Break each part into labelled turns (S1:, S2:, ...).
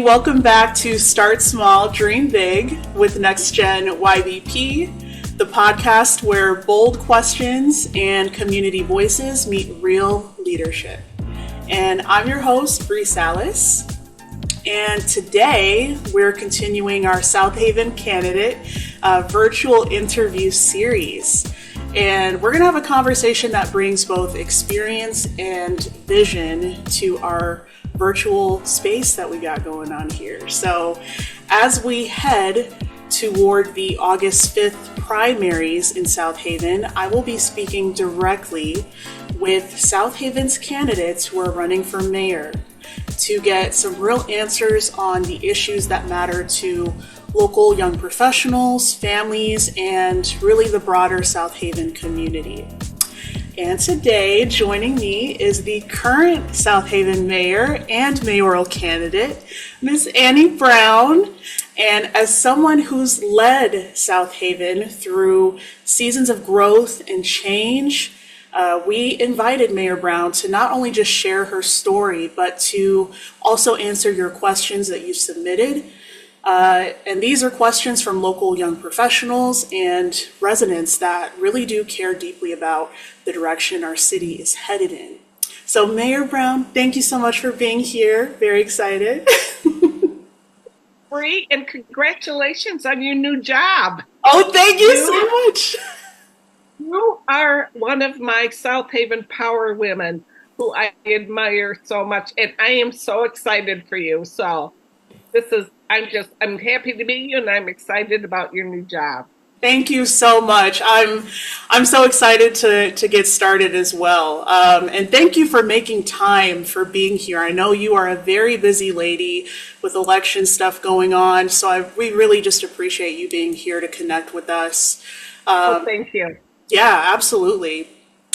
S1: Welcome back to Start Small, Dream Big with NextGen YVP, the podcast where bold questions and community voices meet real leadership. And I'm your host, Bri Sallis. And today we're continuing our South Haven candidate virtual interview series. And we're going to have a conversation that brings both experience and vision to our virtual space that we got going on here. So as we head toward the August 5th primaries in South Haven, I will be speaking directly with South Haven's candidates who are running for mayor to get some real answers on the issues that matter to local young professionals, families, and really the broader South Haven community. And today, joining me is the current South Haven mayor and mayoral candidate, Ms. Annie Brown. And as someone who's led South Haven through seasons of growth and change, we invited Mayor Brown to not only just share her story, but to also answer your questions that you submitted. And these are questions from local young professionals and residents that really do care deeply about the direction our city is headed in. So Mayor Brown, thank you so much for being here. Very excited.
S2: Bri, and congratulations on your new job.
S1: Oh, thank you so much.
S2: You are one of my South Haven power women who I admire so much, and I am so excited for you. So I'm happy to meet you, and I'm excited about your new job.
S1: Thank you so much. I'm so excited to get started as well. And thank you for making time for being here. I know you are a very busy lady with election stuff going on, so we really just appreciate you being here to connect with us.
S2: Well, thank you.
S1: Yeah, absolutely.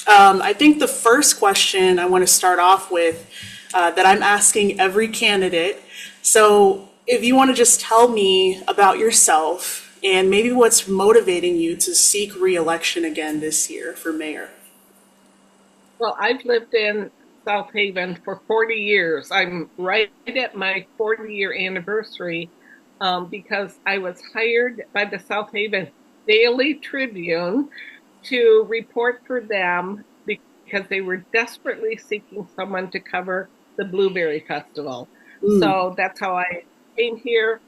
S1: I think the first question I want to start off with that I'm asking every candidate. So if you want to just tell me about yourself and maybe what's motivating you to seek re-election again this year for mayor.
S2: Well, I've lived in South Haven for 40 years. I'm right at my 40-year anniversary because I was hired by the South Haven Daily Tribune to report for them because they were desperately seeking someone to cover the Blueberry Festival. So that's how I came here,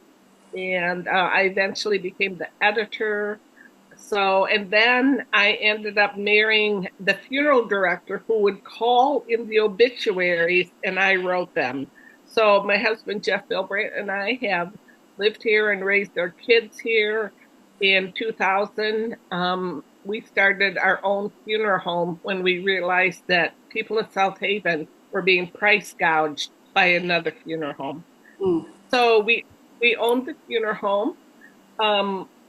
S2: and I eventually became the editor. And then I ended up marrying the funeral director who would call in the obituaries, and I wrote them. So my husband, Jeff Bilbrandt, and I have lived here and raised our kids here. In 2000, we started our own funeral home when we realized that people in South Haven were being price gouged by another funeral home. So we owned the funeral home.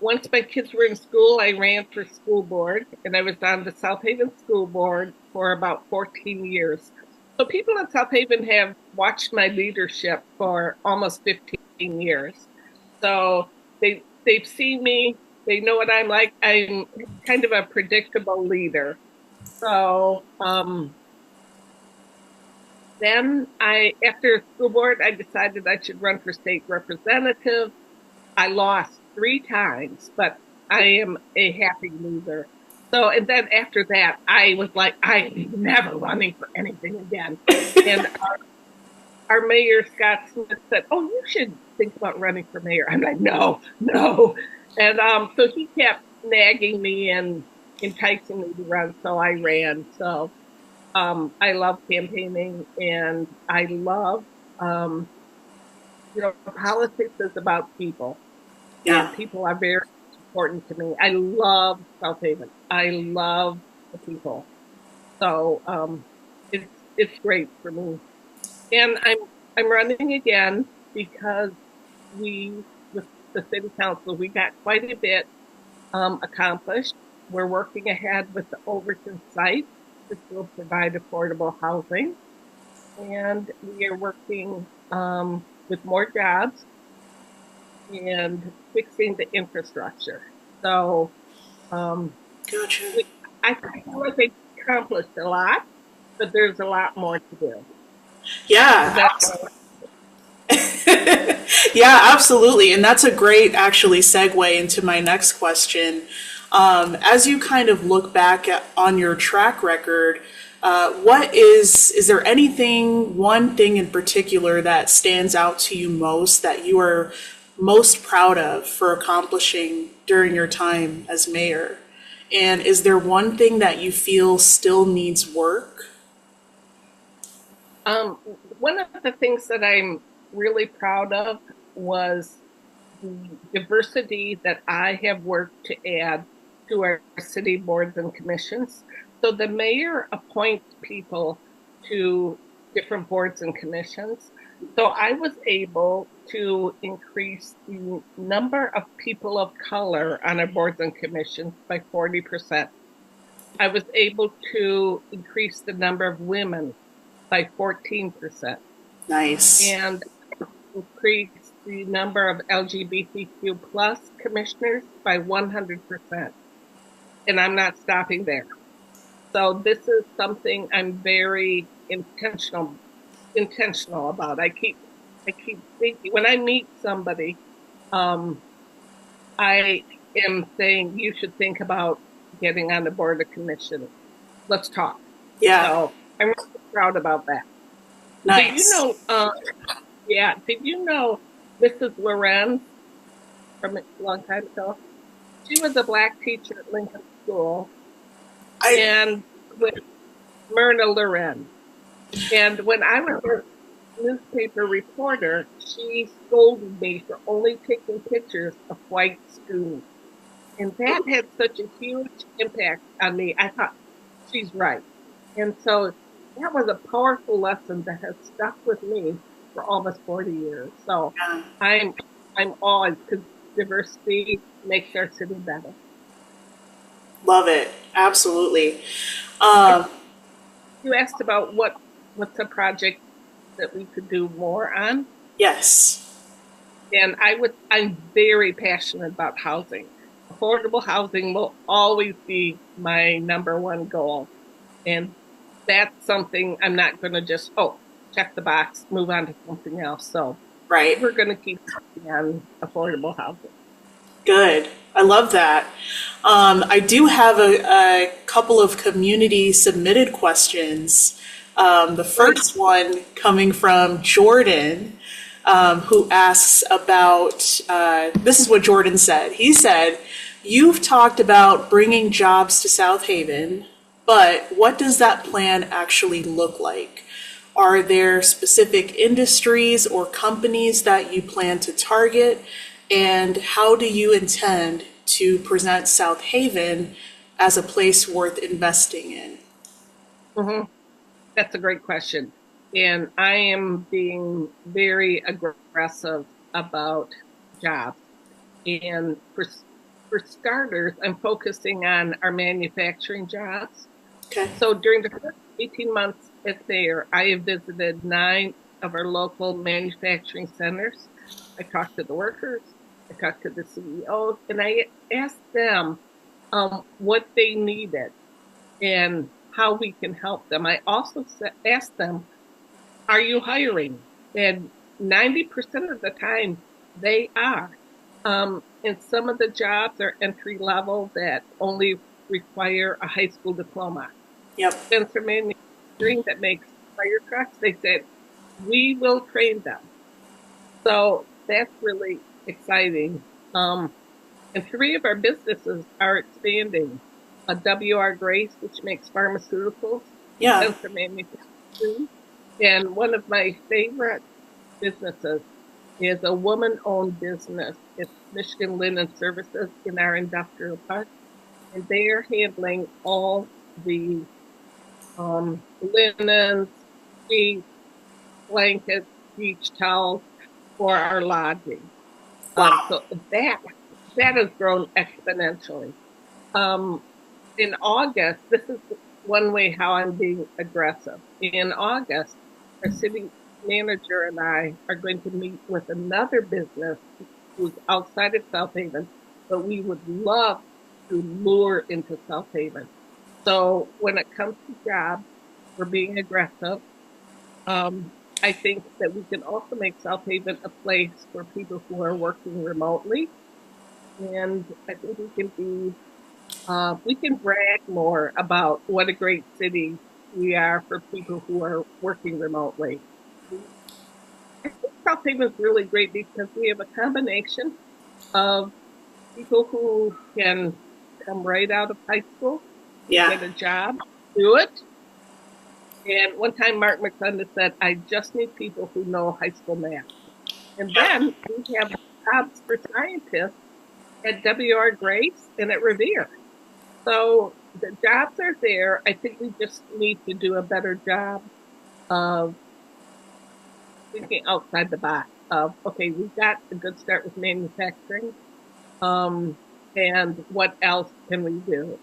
S2: Once my kids were in school, I ran for school board, and I was on the South Haven School Board for about 14 years. So people in South Haven have watched my leadership for almost 15 years. So they've seen me, they know what I'm like. I'm kind of a predictable leader. So then after school board, I decided I should run for state representative. I lost 3 times, but I am a happy loser. So, and then after that, I was like, I am never running for anything again. And our mayor, Scott Smith, said, oh, you should think about running for mayor. I'm like, no. And so he kept nagging me and enticing me to run, so I ran. So I love campaigning, and I love, politics is about people.
S1: Yeah.
S2: And people are very important to me. I love South Haven. I love the people. So it's great for me. And I'm running again because with the city council, we got quite a bit accomplished. We're working ahead with the Overton site, which will provide affordable housing. And we are working with more jobs and fixing the infrastructure. So
S1: Gotcha.
S2: I feel like they accomplished a lot, but there's a lot more to do.
S1: Yeah. Yeah, absolutely. And that's a great actually segue into my next question. As you kind of look back on your track record, is there anything, one thing in particular that stands out to you most that you are most proud of for accomplishing during your time as mayor? And is there one thing that you feel still needs work?
S2: Um, One of the things that I'm really proud of was the diversity that I have worked to add to our city boards and commissions. So the mayor appoints people to different boards and commissions. So I was able to increase the number of people of color on our boards and commissions by 40%. I was able to increase the number of women by 14%
S1: Nice.
S2: and increase the number of LGBTQ plus commissioners by 100%. And I'm not stopping there. So this is something I'm very intentional about. I keep thinking when I meet somebody, um, I am saying you should think about getting on the board of commission. Let's talk.
S1: Yeah,
S2: So I'm really proud about that. Did you
S1: nice.
S2: know? Yeah. Did you know Mrs. Lorenz from a long time ago? She was a black teacher at Lincoln School,
S1: I
S2: and with Myrna Lorenz. And when I was a newspaper reporter, she scolded me for only taking pictures of white students. And that had such a huge impact on me. I thought, she's right. And so that was a powerful lesson that has stuck with me for almost 40 years. So
S1: yeah,
S2: I'm I'm always, because diversity makes our city better.
S1: love it. Absolutely. Um,
S2: You asked about what's a project that we could do more on.
S1: yes.
S2: And I'm very passionate about housing. Affordable housing will always be my number one goal. And that's something I'm not going to just, oh, check the box, move on to something else. So
S1: Right.
S2: we're going to keep working on affordable housing.
S1: Good. I love that. I do have a couple of community submitted questions. The first one coming from Jordan, who asks about this is what Jordan said. He said, "You've talked about bringing jobs to South Haven, but what does that plan actually look like? Are there specific industries or companies that you plan to target? And how do you intend to present South Haven as a place worth investing in?"
S2: Hmm. That's a great question. And I am being very aggressive about jobs. And for starters, I'm focusing on our manufacturing jobs.
S1: Okay.
S2: So during the first 18 months as mayor, I have visited 9 of our local manufacturing centers. I talked to the workers, I talked to the CEOs, and I asked them what they needed and how we can help them. I also asked them, are you hiring? And 90% of the time, they are. And some of the jobs are entry level that only require a high school diploma.
S1: Yep.
S2: Spencer Manufacturing that makes fire trucks, they said, we will train them. So that's really exciting. And 3 of our businesses are expanding. A WR Grace, which makes pharmaceuticals,
S1: Yeah.
S2: Spencer Manufacturing, and one of my favorite businesses is a woman-owned business. It's Michigan Linen Services in our industrial park, and they are handling all the linens, sheets, blankets, beach towels for our lodging.
S1: Wow.
S2: So that has grown exponentially. Um, in August, this is one way how I'm being aggressive. In August, our city manager and I are going to meet with another business who's outside of South Haven, but we would love to lure into South Haven. So when it comes to jobs, we're being aggressive. Um, I think that we can also make South Haven a place for people who are working remotely. And I think we can brag more about what a great city we are for people who are working remotely. I think South Haven is really great because we have a combination of people who can come right out of high school,
S1: Yeah.
S2: get a job, do it. And one time Mark McClendon said, I just need people who know high school math. And
S1: Yeah.
S2: then we have jobs for scientists at W.R. Grace and at Revere. So the jobs are there. I think we just need to do a better job of thinking outside the box of, okay, we've got a good start with manufacturing. Um, and what else can we do?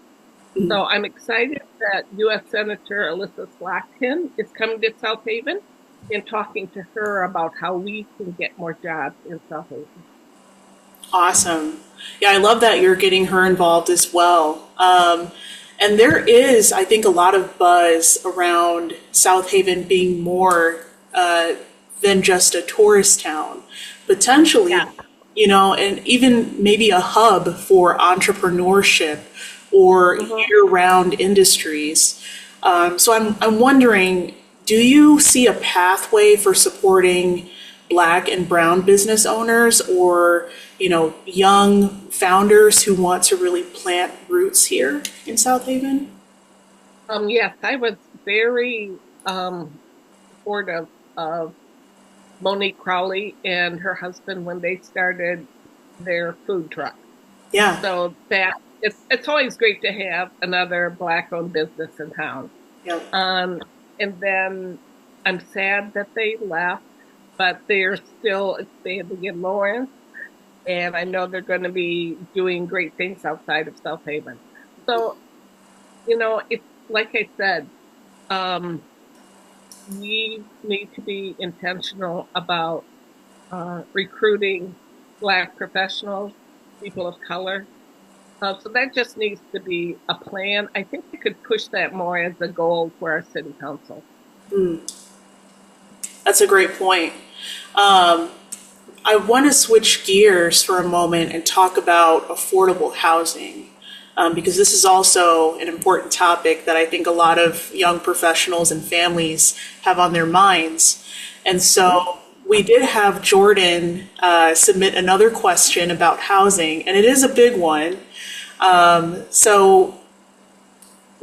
S1: Mhm.
S2: So I'm excited that U.S. Senator Alyssa Slotkin is coming to South Haven and talking to her about how we can get more jobs in South Haven.
S1: Awesome. Yeah, I love that you're getting her involved as well. And there is, I think, a lot of buzz around South Haven being more than just a tourist town. Potentially,
S2: Yeah.
S1: and even maybe a hub for entrepreneurship or
S2: Mm-hmm.
S1: year-round industries. So I'm wondering, do you see a pathway for supporting Black and Brown business owners or, young founders who want to really plant roots here in South Haven?
S2: Yes, I was very supportive of Monique Crowley and her husband when they started their food truck.
S1: Yeah,
S2: So that it's always great to have another Black-owned business in town.
S1: yeah.
S2: Um, and then I'm sad that they left, but they're still expanding in Lawrence, and I know they're going to be doing great things outside of South Haven. So, it's like I said, um, we need to be intentional about recruiting Black professionals, people of color. So that just needs to be a plan. I think we could push that more as a goal for our city council.
S1: That's a great point. Um, I want to switch gears for a moment and talk about affordable housing, because this is also an important topic that I think a lot of young professionals and families have on their minds. And so we did have Jordan submit another question about housing, and it is a big one. So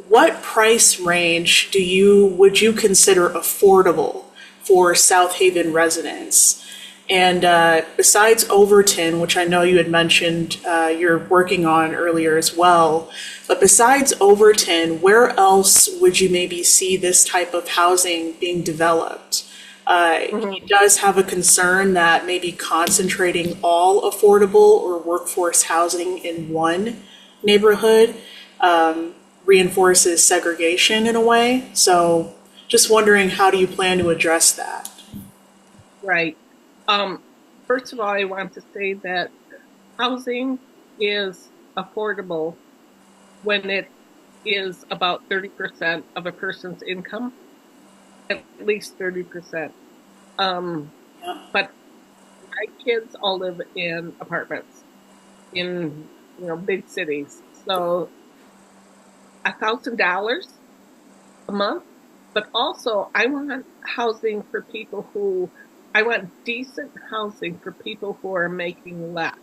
S1: what price range would you consider affordable for South Haven residents? And besides Overton, which I know you had mentioned you're working on earlier as well, but besides Overton, where else would you maybe see this type of housing being developed? He
S2: Mm-hmm.
S1: does have a concern that maybe concentrating all affordable or workforce housing in one neighborhood reinforces segregation in a way. So just wondering, how do you plan to address that?
S2: Right. Um, First of all, I want to say that housing is affordable when it is about 30% of a person's income, at least 30%. Um,
S1: Yeah.
S2: but my kids all live in apartments in, big cities. So $1,000 a month, but also I want decent housing for people who are making less.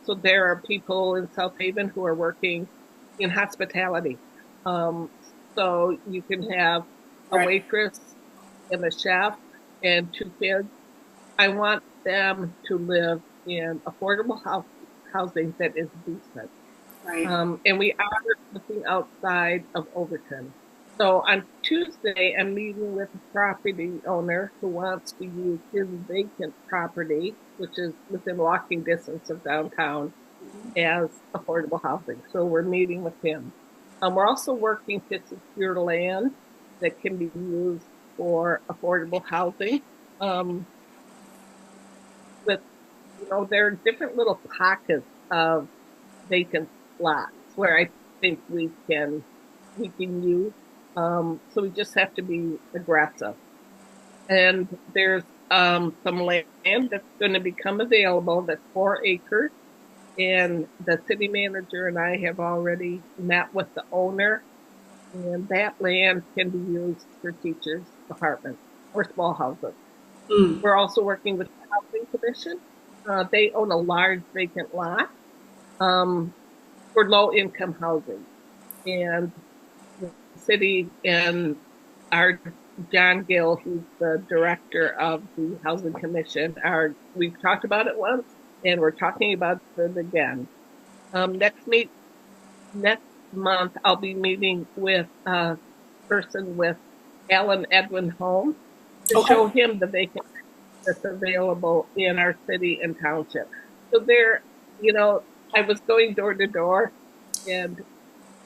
S2: So there are people in South Haven who are working in hospitality. Um, so you can have a
S1: Right.
S2: waitress and a chef and two kids. I want them to live in affordable housing that is decent.
S1: Right.
S2: And we are looking outside of Overton. So on Tuesday, I'm meeting with a property owner who wants to use his vacant property, which is within walking distance of downtown, as affordable housing. So we're meeting with him. We're also working to secure land that can be used for affordable housing. Um, with there are different little pockets of vacant lots where I think we can use. So we just have to be aggressive. And there's some land that's going to become available that's 4 acres. And the city manager and I have already met with the owner, and that land can be used for teachers' apartments or small houses. We're also working with the Housing Commission. They own a large vacant lot for low-income housing. And the city and our John Gill, who's the director of the Housing Commission, we've talked about it once, and we're talking about it again. Next month, I'll be meeting with a person with Alan Edwin Holmes to show him the vacant that's available in our city and township. So there, I was going door to door, and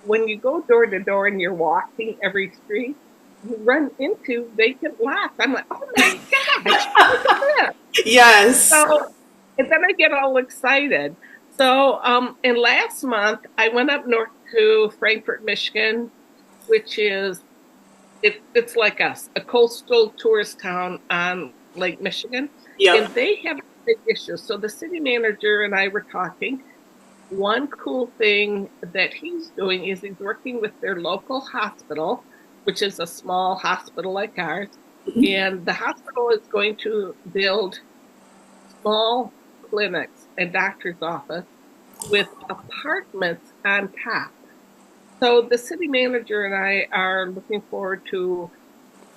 S2: when you go door to door and you're walking every street, you run into vacant lots. I'm like, oh my gosh, look at this.
S1: Yes.
S2: So, and then I get all excited. So, and last month I went up north to Frankfort, Michigan, which is, it's like us, a coastal tourist town on Lake Michigan.
S1: Yep.
S2: And they have big issues. So the city manager and I were talking. One cool thing that he's doing is he's working with their local hospital, which is a small hospital like ours. And the hospital is going to build small clinics and doctor's office with apartments on top. So the city manager and I are looking forward to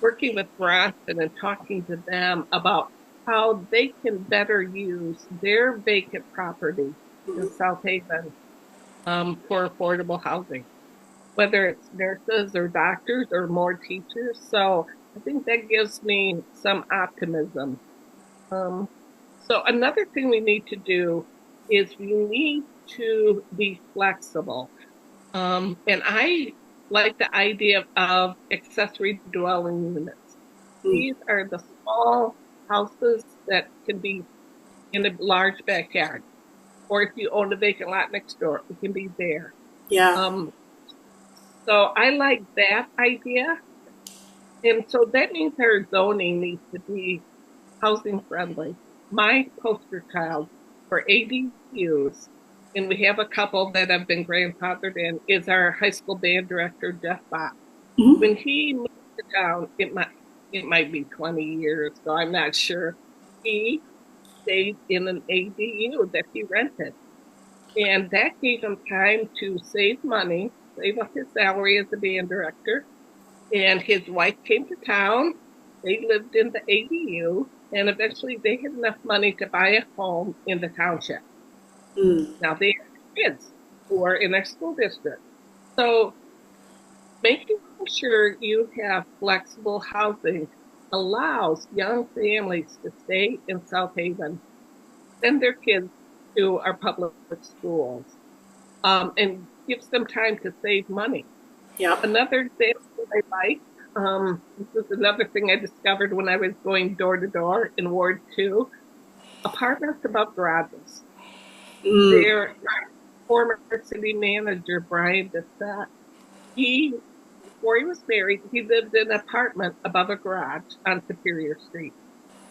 S2: working with Bronson and talking to them about how they can better use their vacant property in South Haven for affordable housing, whether it's nurses or doctors or more teachers. So I think that gives me some optimism. So another thing we need to do is we need to be flexible. And I like the idea of accessory dwelling units. These are the small houses that can be in a large backyard. Or if you own a vacant lot next door, it can be there.
S1: Yeah.
S2: So I like that idea. And so that means our zoning needs to be housing friendly. My poster child for ADUs, and we have a couple that have been grandfathered in, is our high school band director, Jeff Bott. When he moved to town, it might be 20 years, so I'm not sure. He stayed in an ADU that he rented. And that gave him time to save money, save up his salary as a band director. And his wife came to town. They lived in the ADU. And eventually they had enough money to buy a home in the township. Now they have kids who are in their school district. So making sure you have flexible housing allows young families to stay in South Haven, send their kids to our public schools, and gives them time to save money.
S1: Yeah.
S2: Another example I like, this is another thing I discovered when I was going door to door in Ward 2, apartments above garages. Their former city manager, Brian Bissett, before he was married, he lived in an apartment above a garage on Superior Street.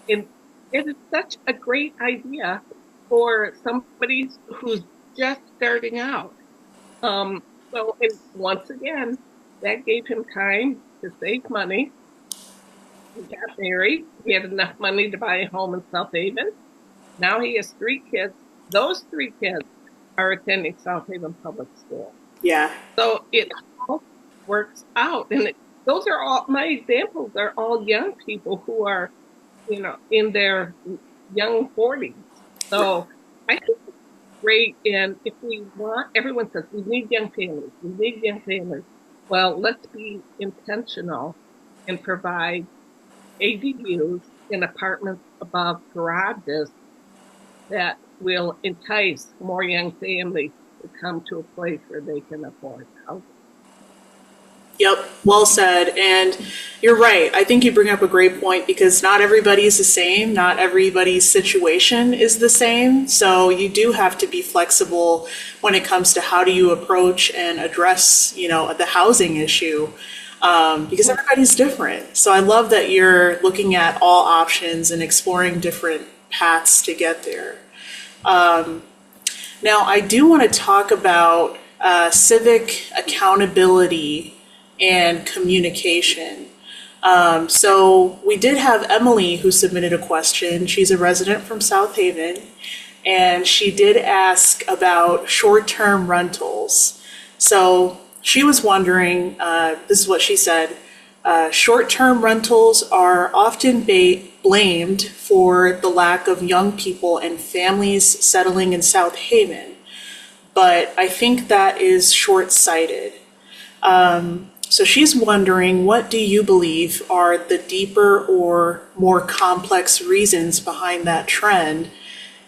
S2: And it is such a great idea for somebody who's just starting out. And once again, that gave him time to save money. He got married. He had enough money to buy a home in South Haven. Now he has 3 kids. Those 3 kids are attending South Haven Public School.
S1: Yeah.
S2: So it all works out. And those are all, my examples are all young people who are, in their young 40s. So I think it's great. And if we want, everyone says we need young families. We need young families. Well, let's be intentional and provide ADUs in apartments above garages that will entice more young families to come to a place where they can afford housing.
S1: Yep, well said. And you're right. I think you bring up a great point because not everybody is the same. Not everybody's situation is the same. So you do have to be flexible when it comes to how do you approach and address, the housing issue. because everybody's different. So I love that you're looking at all options and exploring different paths to get there. Now, I do want to talk about civic accountability and communication. So we did have Emily who submitted a question. She's a resident from South Haven, and she did ask about short-term rentals. So she was wondering, this is what she said, short-term rentals are often blamed for the lack of young people and families settling in South Haven, but I think that is short-sighted. So she's wondering, what do you believe are the deeper or more complex reasons behind that trend?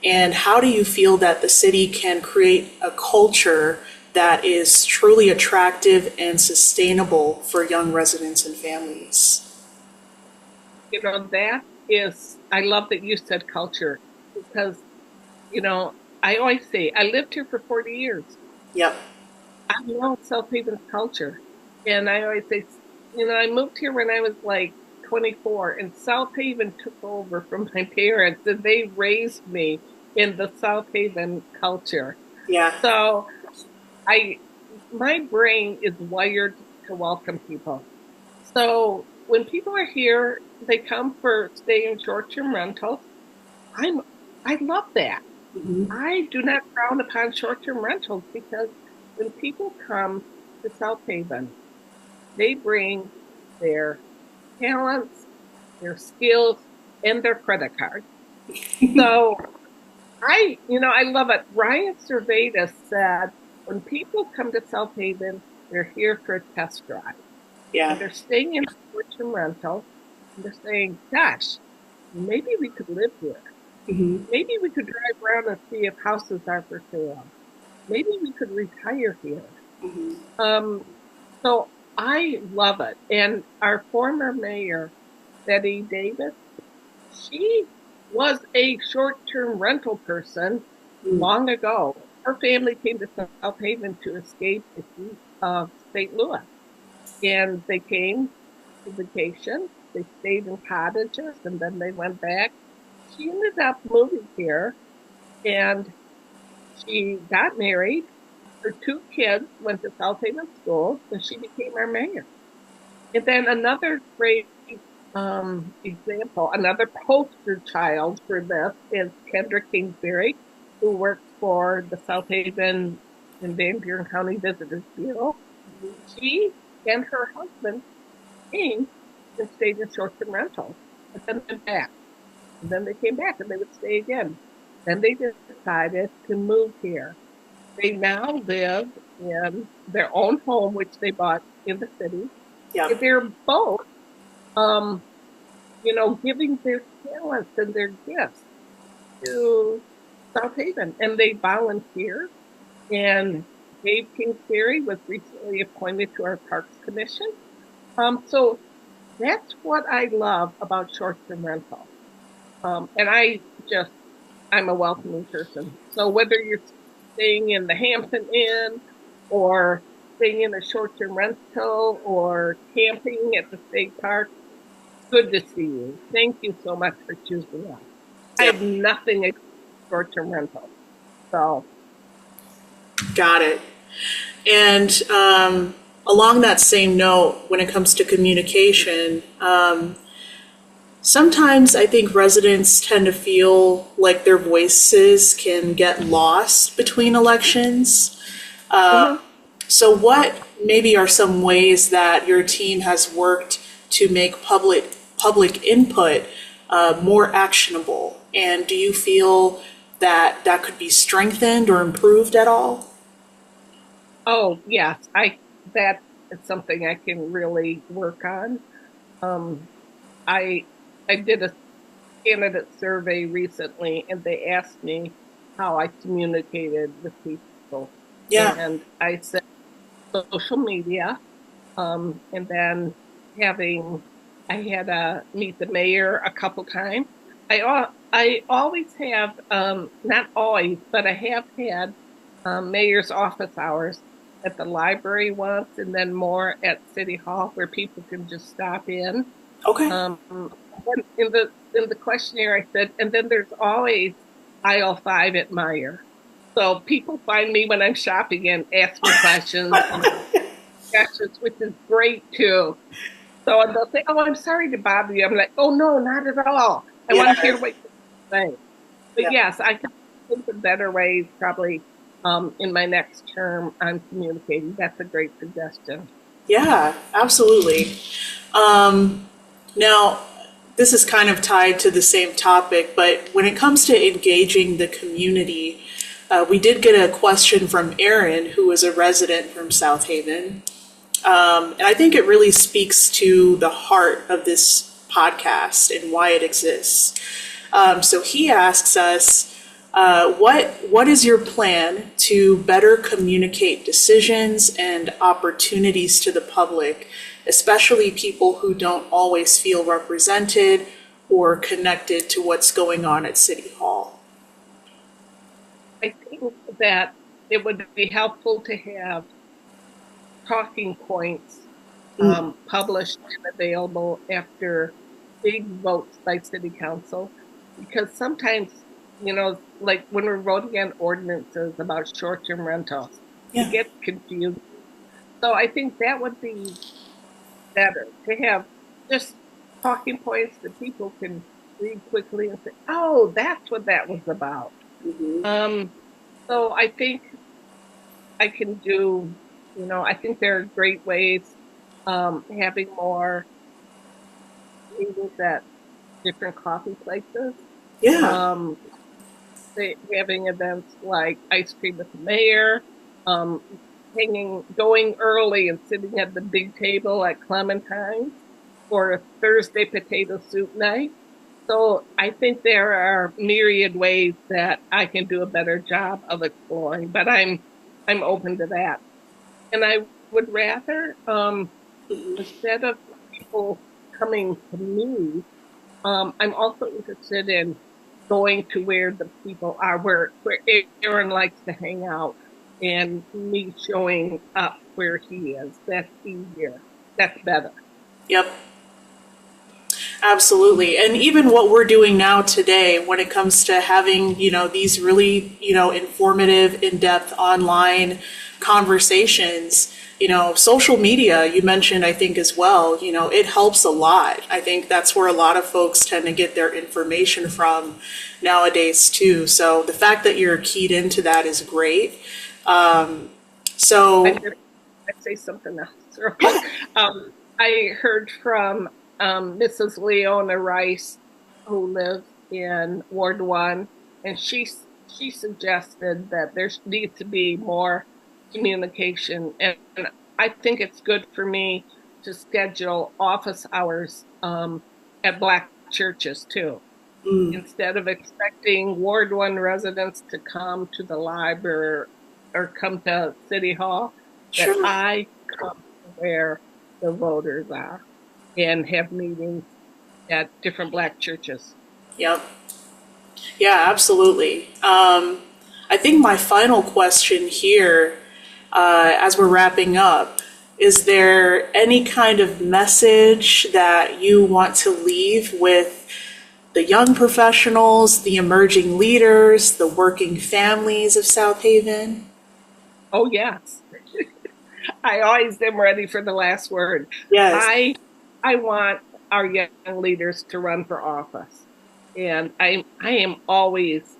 S1: And how do you feel that the city can create a culture that is truly attractive and sustainable for young residents and families?
S2: You know, that is, I love that you said culture, because, you know, I always say, I lived here for 40 years.
S1: Yep.
S2: I know South Haven's culture. And I always say, you know, I moved here when I was like 24, and South Haven took over from my parents, and they raised me in the South Haven culture.
S1: Yeah.
S2: So my brain is wired to welcome people. So when people are here, they come for stay in short-term rentals. I love that.
S1: Mm-hmm.
S2: I do not frown upon short-term rentals, because when people come to South Haven, they bring their talents, their skills, and their credit card. So I love it. Ryan Servetus said, when people come to South Haven, they're here for a test drive.
S1: Yeah.
S2: And they're staying in short-term rental, and they're saying, gosh, maybe we could live here.
S1: Mm-hmm.
S2: Maybe we could drive around and see if houses are for sale. Maybe we could retire here.
S1: Mm-hmm.
S2: So I love it. And our former mayor, Betty Davis, she was a short-term rental person long ago. Her family came to South Haven to escape the heat of St. Louis. And they came to vacation. They stayed in cottages, and then they went back. She ended up moving here, and she got married. Her 2 kids went to South Haven School, and she became our mayor. And then another great example, another poster child for this is Kendra Kingsbury, who works for the South Haven and Van Buren County Visitors Bureau. She and her husband came and stayed in short-term rentals, and then went back. And then they came back, and they would stay again. Then they decided to move here. They now live in their own home, which they bought in the city.
S1: Yeah.
S2: They're both, giving their talents and their gifts to South Haven, and they volunteer. And Dave Kingsbury was recently appointed to our Parks Commission. So that's what I love about short-term rental. And I'm a welcoming person. So whether you're staying in the Hampton Inn, or staying in a short-term rental, or camping at the state park, good to see you. Thank you so much for choosing us. I have nothing against short-term rental. So.
S1: Got it. And along that same note, when it comes to communication, sometimes I think residents tend to feel like their voices can get lost between elections. So what maybe are some ways that your team has worked to make public input more actionable? And do you feel that that could be strengthened or improved at all?
S2: Oh, yes. That is something I can really work on. I did a candidate survey recently, and they asked me how I communicated with people.
S1: Yeah.
S2: And I said social media, and then I had to meet the mayor a couple times. I always have, not always, but I have had mayor's office hours. at the library once, and then more at City Hall where people can just stop in.
S1: Okay.
S2: In the questionnaire, I said, and then there's always aisle 5 at Meyer. So people find me when I'm shopping and ask me questions, which is great too. So they'll say, "Oh, I'm sorry to bother you." I'm like, "Oh no, not at all. I want to hear what you're saying." But
S1: Yeah.
S2: yes, I can think of better ways probably in my next term on communicating. That's a great suggestion.
S1: Yeah, absolutely. Now, this is kind of tied to the same topic, but when it comes to engaging the community, we did get a question from Erin, who is a resident from South Haven. And I think it really speaks to the heart of this podcast and why it exists. So he asks us, what is your plan to better communicate decisions and opportunities to the public, especially people who don't always feel represented or connected to what's going on at City Hall?
S2: I think that it would be helpful to have talking points published and available after big votes by City Council, because sometimes, like when we're voting on ordinances about short-term rentals, it gets confused. So I think that would be better to have just talking points that people can read quickly and say, "Oh, that's what that was about." So I think I can do, I think there are great ways having more meetings at different coffee places.
S1: Yeah.
S2: Having events like ice cream with the mayor, going early and sitting at the big table at Clementine for a Thursday potato soup night. So I think there are myriad ways that I can do a better job of exploring, but I'm open to that. And I would rather, instead of people coming to me, I'm also interested in going to where the people are, where Aaron likes to hang out, and me showing up where he is. That's easier. That's better.
S1: Yep. Absolutely. And even what we're doing now today when it comes to having, these really, informative, in-depth online conversations, social media, you mentioned, I think as well, it helps a lot. I think that's where a lot of folks tend to get their information from nowadays too. So the fact that you're keyed into that is great.
S2: I'd say something else. I heard from Mrs. Leona Rice, who lives in Ward 1, and she suggested that there needs to be more communication. And I think it's good for me to schedule office hours at Black churches too. Instead of expecting Ward 1 residents to come to the library or come to City Hall, that I come to where the voters are and have meetings at different Black churches.
S1: Yep. Yeah, absolutely. I think my final question here, as we're wrapping up, is there any kind of message that you want to leave with the young professionals, the emerging leaders, the working families of South Haven?
S2: Oh, yes. I always am ready for the last word.
S1: Yes.
S2: I want our young leaders to run for office. And I always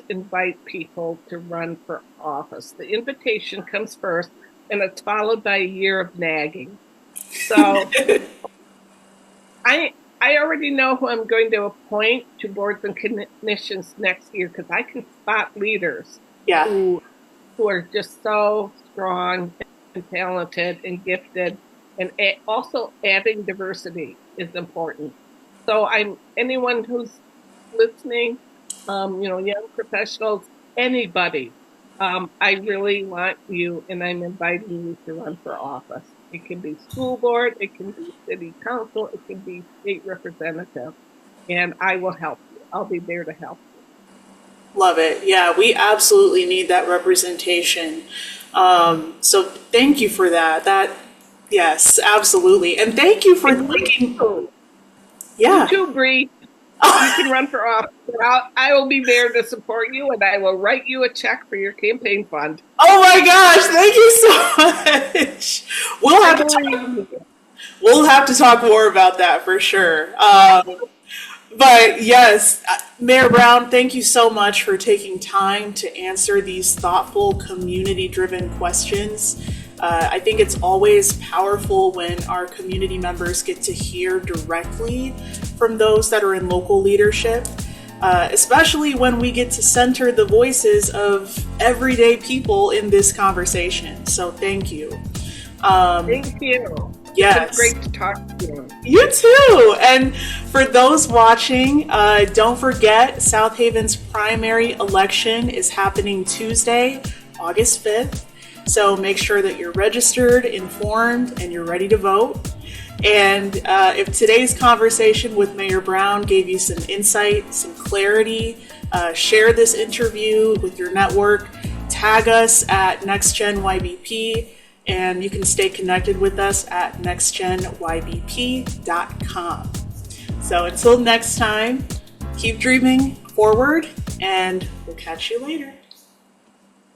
S2: invite people to run for office. The invitation comes first, and it's followed by a year of nagging. So I already know who I'm going to appoint to boards and commissions next year, because I can spot leaders who are just so strong and talented and gifted, and also adding diversity is important. So anyone who's listening, young professionals, anybody, I really want you, and I'm inviting you to run for office. It can be school board, it can be city council, it can be state representative, and I will help you. I'll be there to help you.
S1: Love it. Yeah, we absolutely need that representation. So thank you for that. Yes, absolutely. And thank you for liking. Yeah.
S2: You too, Bri. You can run for office. I will be there to support you, and I will write you a check for your campaign fund.
S1: Oh my gosh, thank you so much. We'll have to talk more about that for sure. But yes, Mayor Brown, thank you so much for taking time to answer these thoughtful, community-driven questions. I think it's always powerful when our community members get to hear directly from those that are in local leadership, especially when we get to center the voices of everyday people in this conversation. So thank you.
S2: Thank you.
S1: Yes.
S2: It's great to talk to you.
S1: You too. And for those watching, don't forget South Haven's primary election is happening Tuesday, August 5th. So make sure that you're registered, informed, and you're ready to vote. And if today's conversation with Mayor Brown gave you some insight, some clarity, share this interview with your network, tag us at NextGen YBP, and you can stay connected with us at nextgenybp.com. So until next time, keep dreaming forward, and we'll catch you later.